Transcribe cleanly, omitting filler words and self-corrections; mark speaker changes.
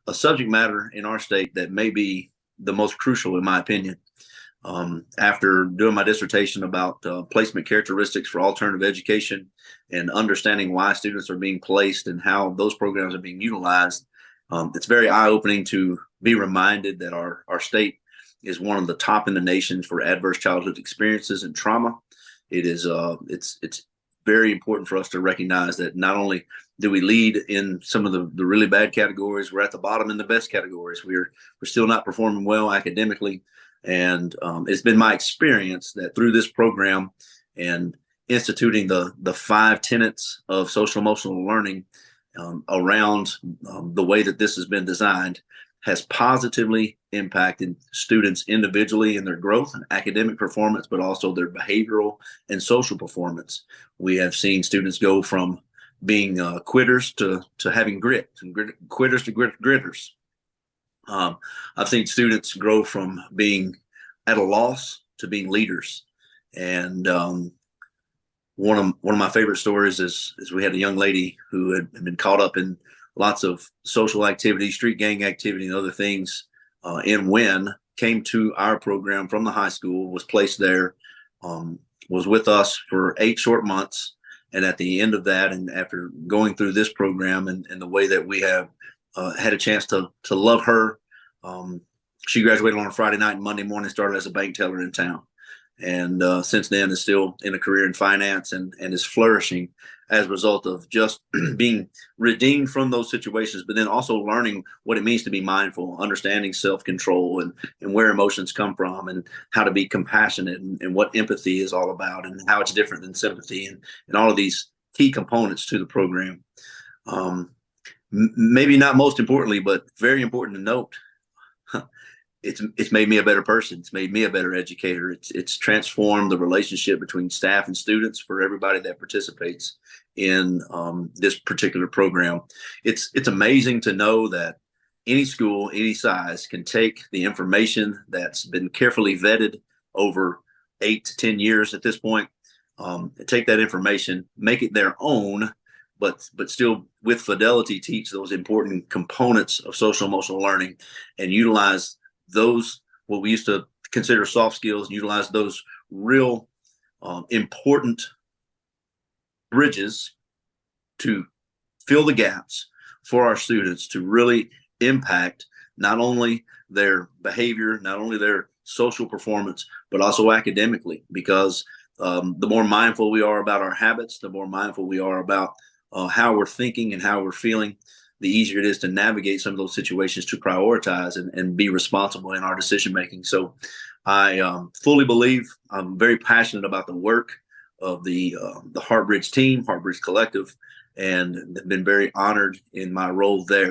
Speaker 1: a subject matter in our state that may be the most crucial, in my opinion. After doing my dissertation about placement characteristics for alternative education and understanding why students are being placed and how those programs are being utilized, it's very eye-opening to be reminded that our state is one of the top in the nation for adverse childhood experiences and trauma. It's very important for us to recognize that not only do we lead in some of the really bad categories, we're at the bottom in the best categories. We're still not performing well academically. And it's been my experience that through this program and instituting the 5 tenets of social emotional learning around the way that this has been designed has positively impacted students individually in their growth and academic performance, but also their behavioral and social performance. We have seen students go from being quitters to having grit, and quitters to gritters. I've seen students grow from being at a loss to being leaders. And one of my favorite stories is we had a young lady who had been caught up in lots of social activity, street gang activity, and other things. And when came to our program from the high school, was placed there, was with us for 8 short months. And at the end of that, and after going through this program and the way that we have had a chance to love her, she graduated on a Friday night and Monday morning started as a bank teller in town. And since then is still in a career in finance and is flourishing as a result of just being redeemed from those situations, but then also learning what it means to be mindful, understanding self-control and where emotions come from and how to be compassionate and what empathy is all about and how it's different than sympathy and all of these key components to the program. Maybe not most importantly, but very important to note, it's made me a better person. It's made me a better educator. It's transformed the relationship between staff and students for everybody that participates in this particular program. It's amazing to know that any school, any size can take the information that's been carefully vetted over 8 to 10 years at this point, take that information, make it their own, but still with fidelity teach those important components of social emotional learning and utilize those, what we used to consider soft skills, and utilize those real important bridges to fill the gaps for our students to really impact not only their behavior, not only their social performance, but also academically, because the more mindful we are about our habits, the more mindful we are about how we're thinking and how we're feeling, the easier it is to navigate some of those situations, to prioritize and be responsible in our decision making. So I fully believe, I'm very passionate about the work of the HeartBridge team, HeartBridge Collective, and been very honored in my role there.